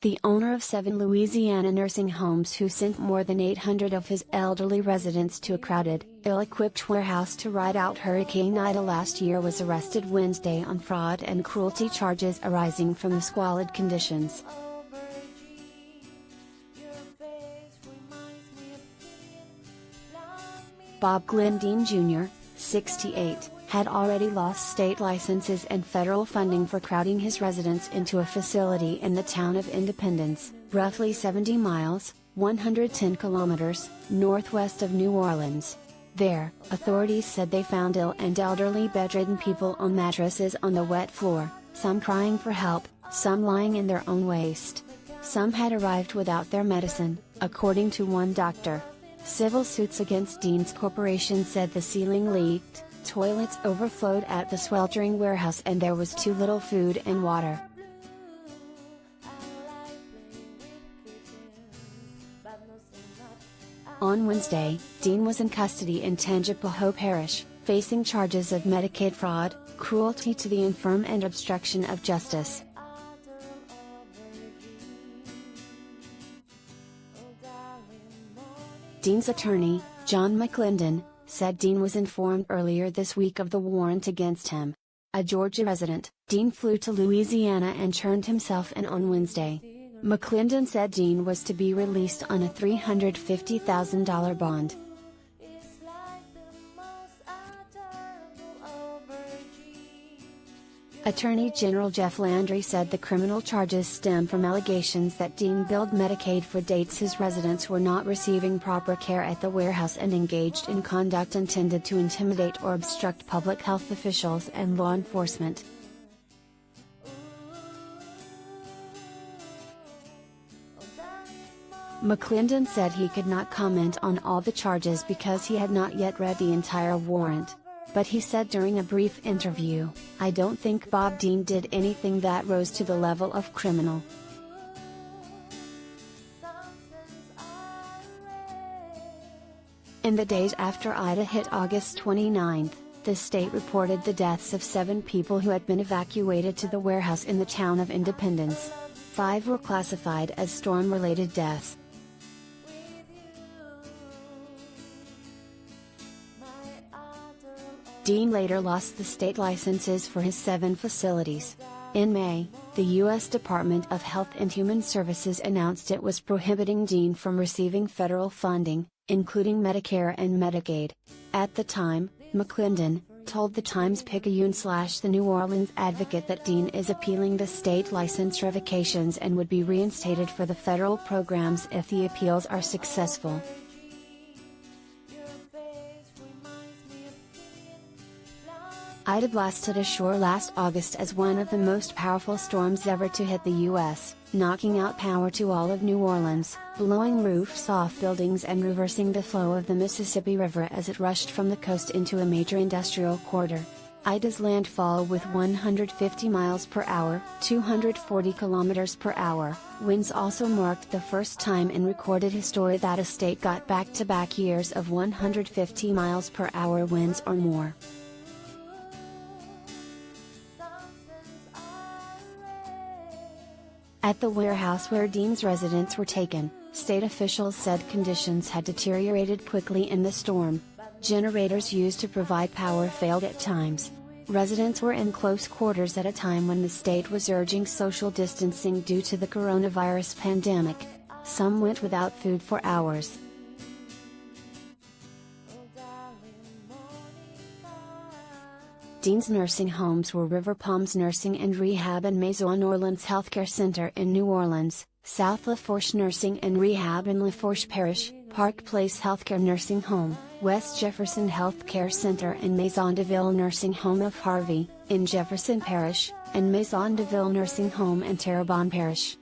the owner of 7 Louisiana nursing homes who sent more than 800 of his elderly residents to a crowded, ill-equipped warehouse to ride out Hurricane Ida last year, was arrested Wednesday on fraud and cruelty charges arising from the squalid conditions. Bob Glenn Dean Jr., 68, had already lost state licenses and federal funding for crowding his residents into a facility in the town of Independence, roughly 70 miles, 110 kilometers, northwest of New Orleans. There, authorities said they found ill and elderly bedridden people on mattresses on the wet floor, some crying for help, some lying in their own waste. Some had arrived without their medicine, according to one doctor. Civil suits against Dean's Corporation said the ceiling leaked, toilets overflowed at the sweltering warehouse, and there was too little food and water. On Wednesday, Dean was in custody in Tangipahoa Parish, facing charges of Medicaid fraud, cruelty to the infirm, and obstruction of justice. Dean's attorney, John McClendon, said Dean was informed earlier this week of the warrant against him. A Georgia resident, Dean flew to Louisiana and turned himself in on Wednesday. McClendon said Dean was to be released on a $350,000 bond. Attorney General Jeff Landry said the criminal charges stem from allegations that Dean billed Medicaid for dates his residents were not receiving proper care at the warehouse and engaged in conduct intended to intimidate or obstruct public health officials and law enforcement. McClendon said he could not comment on all the charges because he had not yet read the entire warrant. But he said during a brief interview, "I don't think Bob Dean did anything that rose to the level of criminal." In the days after Ida hit August 29, the state reported the deaths of 7 people who had been evacuated to the warehouse in the town of Independence. 5 were classified as storm-related deaths. Dean later lost the state licenses for his 7 facilities. In May, the U.S. Department of Health and Human Services announced it was prohibiting Dean from receiving federal funding, including Medicare and Medicaid. At the time, McClendon told the Times-Picayune/The New Orleans Advocate that Dean is appealing the state license revocations and would be reinstated for the federal programs if the appeals are successful. Ida blasted ashore last August as one of the most powerful storms ever to hit the U.S., knocking out power to all of New Orleans, blowing roofs off buildings and reversing the flow of the Mississippi River as it rushed from the coast into a major industrial corridor. Ida's landfall with 150 miles per hour, 240 kilometers per hour, winds also marked the first time in recorded history that a state got back-to-back years of 150 miles per hour winds or more. At the warehouse where Dean's residents were taken, state officials said conditions had deteriorated quickly in the storm. Generators used to provide power failed at times. Residents were in close quarters at a time when the state was urging social distancing due to the coronavirus pandemic. Some went without food for hours. Dean's nursing homes were River Palms Nursing and Rehab and Maison Orleans Healthcare Center in New Orleans, South Lafourche Nursing and Rehab in Lafourche Parish, Park Place Healthcare Nursing Home, West Jefferson Healthcare Center and Maison de Ville Nursing Home of Harvey, in Jefferson Parish, and Maison de Ville Nursing Home in Terrebonne Parish.